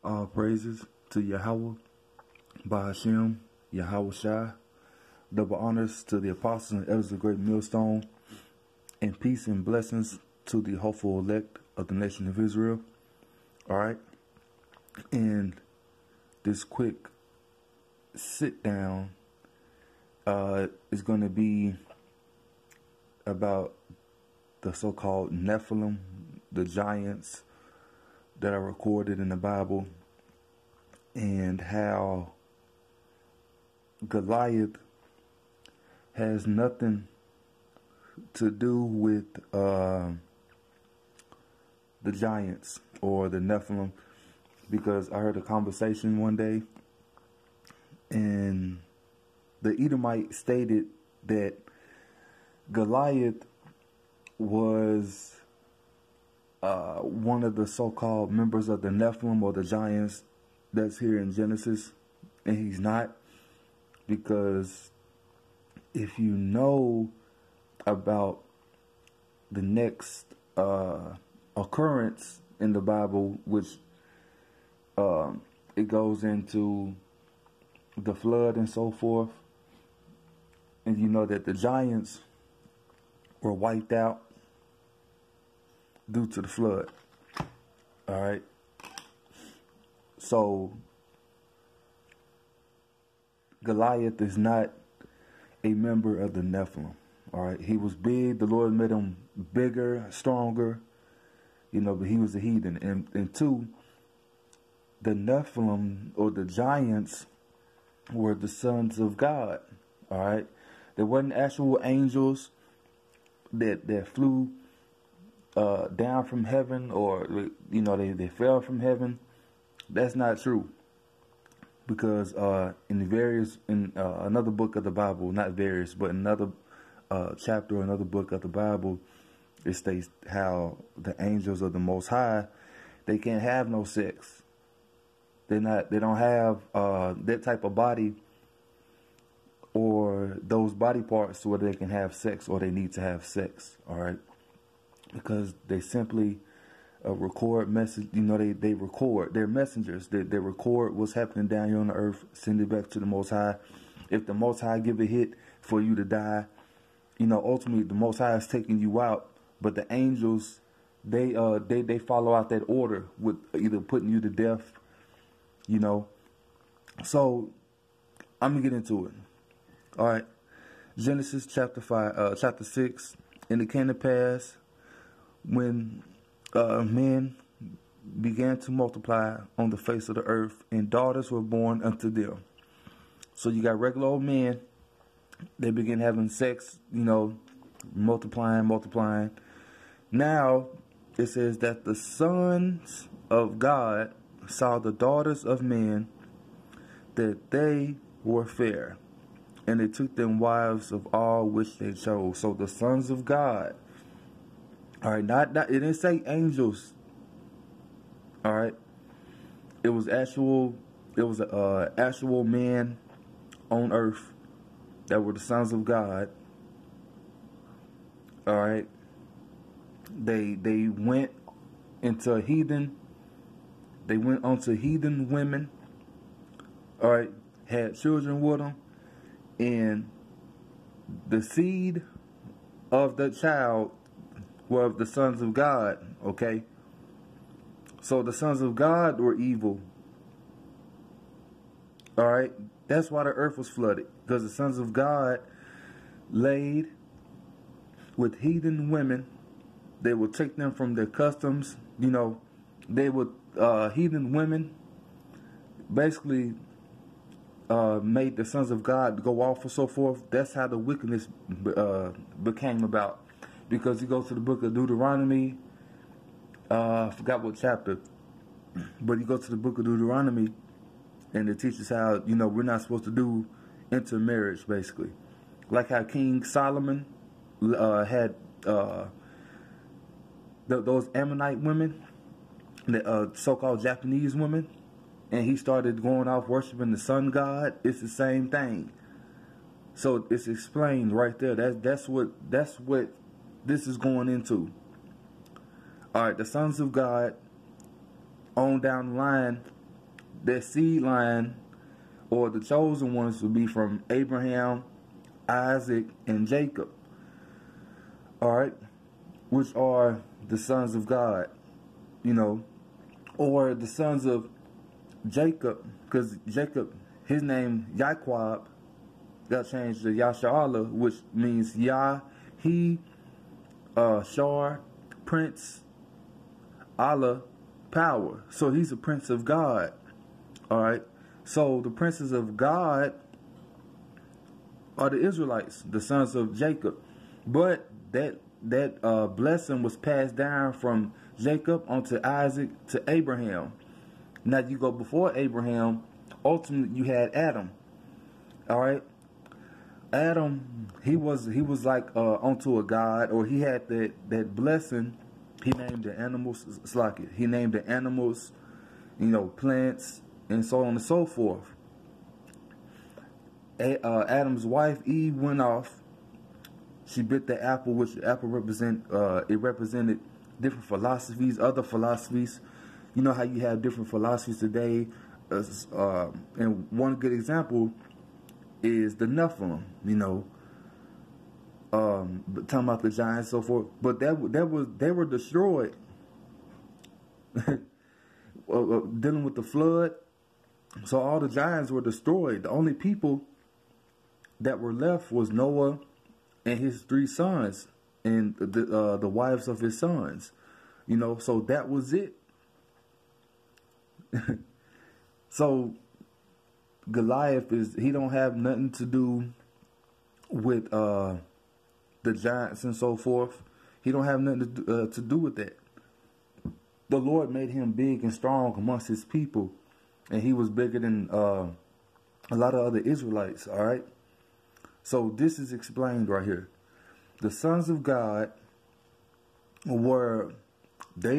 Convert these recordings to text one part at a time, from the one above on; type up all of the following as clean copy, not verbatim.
All praises to Yahweh, Bahashem, Yahweh Shai. Double honors to the apostles and elders of the great millstone, and peace and blessings to the hopeful elect of the nation of Israel. All right. And this quick sit down is going to be about the so-called Nephilim, the giants that are recorded in the Bible, and how Goliath has nothing to do with the giants or the Nephilim, because I heard a conversation one day and the Edomite stated that Goliath was one of the so-called members of the Nephilim or the giants that's here in Genesis, and he's not, because if you know about the next occurrence in the Bible, which it goes into the flood and so forth, and you know that the giants were wiped out due to the flood. All right. So Goliath is not a member of the Nephilim. All right. He was big. The Lord made him bigger, stronger, you know, but he was a heathen. And two, the Nephilim or the giants were the sons of God. All right. There wasn't actual angels that flew down from heaven, or you know, they fell from heaven. That's not true, because in another book of the Bible, not various, but another chapter or another book of the Bible, it states how the angels of the Most High, they can't have no sex. They don't have that type of body or those body parts where they can have sex or they need to have sex. All right. Because they simply record message, you know, they record, they're messengers, they record what's happening down here on the earth, send it back to the Most High. If the Most High give a hit for you to die, you know, ultimately the Most High is taking you out, but the angels, they follow out that order with either putting you to death, you know. So I'm gonna get into it. All right. Genesis chapter 6. And it came to pass, when men began to multiply on the face of the earth, and daughters were born unto them. So you got regular old men, they begin having sex, you know, multiplying. Now it says that the sons of God saw the daughters of men, that they were fair, and they took them wives of all which they chose. So the sons of God, all right, not it didn't say angels. All right, it was actual men on earth that were the sons of God. All right, they went into heathen. They went onto heathen women. All right, had children with them, and the seed of the child were of the sons of God. Okay, so the sons of God were evil. All right, that's why the earth was flooded, because the sons of God laid with heathen women. They would take them from their customs, you know. They would heathen women basically made the sons of God go off and so forth. That's how the wickedness became about. Because you go to the book of Deuteronomy, I forgot what chapter, but you go to the book of Deuteronomy, and it teaches how, you know, we're not supposed to do intermarriage, basically. Like how King Solomon had those Ammonite women, the so-called Japanese women, and he started going off worshiping the sun god. It's the same thing. So it's explained right there. That's what this is going into. All right, the sons of God on down the line that seed line, or the chosen ones, would be from Abraham, Isaac, and Jacob. Alright? Which are the sons of God. You know, or the sons of Jacob, because Jacob, his name Yaquab, got changed to Yasharallah, which means Yah, he, Shar, prince, Allah, power. So he's a prince of God. Alright? So the princes of God are the Israelites, the sons of Jacob. But that blessing was passed down from Jacob onto Isaac to Abraham. Now you go before Abraham, ultimately you had Adam. Alright? Adam, he was like onto a god, or he had that blessing. He named the animals, he named the animals, you know, plants, and so on and so forth. Adam's wife Eve went off. She bit the apple, which the apple represented different philosophies, other philosophies. You know how you have different philosophies today, and one good example is the Nephilim. You know, talking about the giants, and so forth. But they were destroyed. Dealing with the flood, so all the giants were destroyed. The only people that were left was Noah and his 3 sons, and the wives of his sons. You know, so that was it. So Goliath he don't have nothing to do with the giants and so forth. He don't have nothing to do with that. The Lord made him big and strong amongst his people, and he was bigger than a lot of other Israelites. All right. So this is explained right here. The sons of God weren't the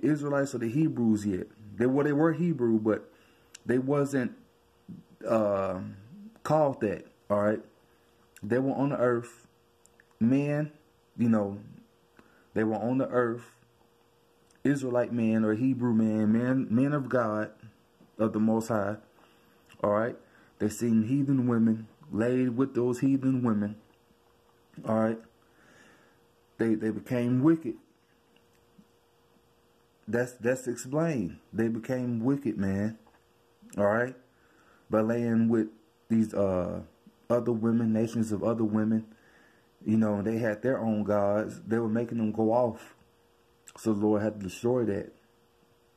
Israelites or the Hebrews yet. They were Hebrew, but they wasn't called that. All right. They were on the earth, men. You know, they were on the earth, Israelite men or Hebrew men of God, of the Most High. All right. They seen heathen women, laid with those heathen women. All right. They became wicked. That's explained. They became wicked, man. All right. By laying with these other women, nations of other women. You know, they had their own gods. They were making them go off. So the Lord had to destroy that.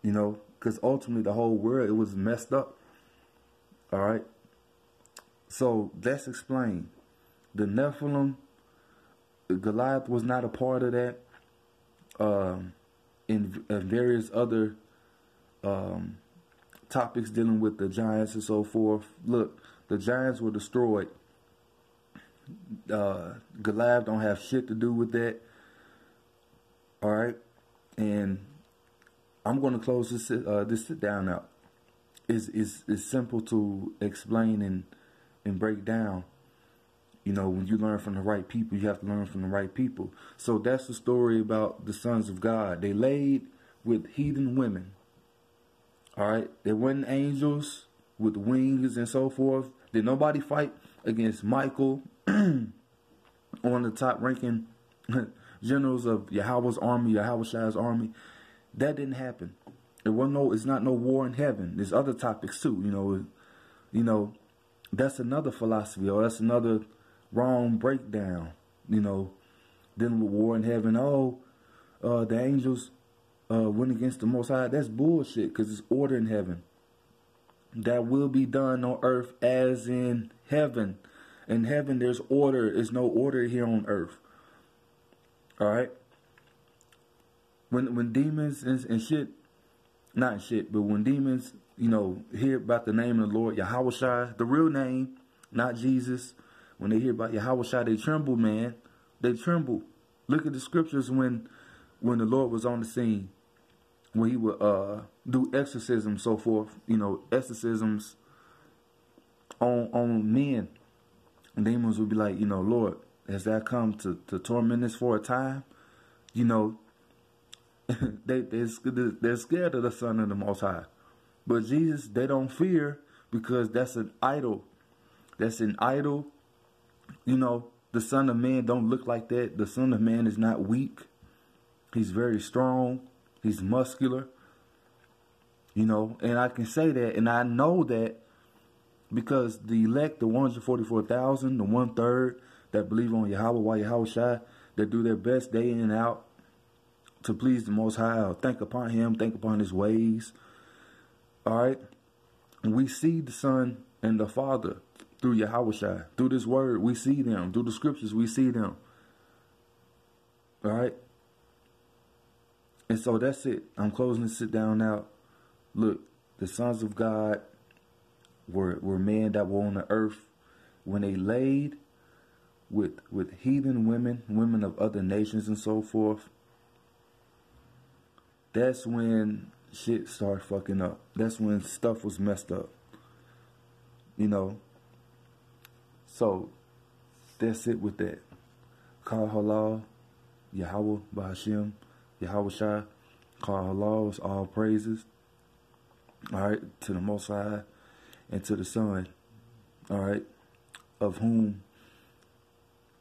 You know, because ultimately the whole world, it was messed up. All right. So that's explained. The Nephilim, Goliath was not a part of that. In various other topics dealing with the giants and so forth. Look, the giants were destroyed. Goliath don't have shit to do with that. All right, and I'm going to close this sit down out. It's simple to explain and break down. You know, when you learn from the right people, you have to learn from the right people. So that's the story about the sons of God. They laid with heathen women. All right, they weren't angels with wings and so forth. Did nobody fight against Michael, one of the top ranking generals of Yahweh's army, Yahweh's army? That didn't happen. It's not no war in heaven. There's other topics too. You know, that's another philosophy, or that's another wrong breakdown. You know, dealing with war in heaven. The angels went against the Most High. That's bullshit, because it's order in heaven. That will be done on earth as in heaven. In heaven, there's order. There's no order here on earth. All right. When demons and shit, not shit, but when demons, you know, hear about the name of the Lord, Yahweh, the real name, not Jesus. When they hear about Yahweh, they tremble, man. They tremble. Look at the scriptures when the Lord was on the scene, when he would do exorcisms, so forth. You know, exorcisms on men. And demons would be like, you know, Lord, has that come to torment us for a time? You know, They're scared of the Son of the Most High. But Jesus, they don't fear because that's an idol. That's an idol. You know, the Son of Man don't look like that. The Son of Man is not weak. He's very strong. He's muscular. You know, and I can say that, and I know that because the elect, the 144,000, the 1/3 that believe on Yahweh, Yahweh Shai, that do their best day in and out to please the Most High, or think upon Him, think upon His ways. All right? And we see the Son and the Father through Yahweh Shai. Through this word, we see them. Through the scriptures, we see them. All right? And so that's it. I'm closing the sit down now. Look, the sons of God were men that were on the earth when they laid with heathen women of other nations and so forth. That's when shit started fucking up. That's when stuff was messed up. You know. So that's it with that. Call halal, Yahweh Bahashim, Yahweh Shai. Call halal is all praises. All right, to the Most High and to the Son, all right, of whom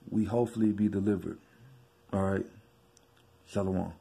we hopefully be delivered. All right, Shalom.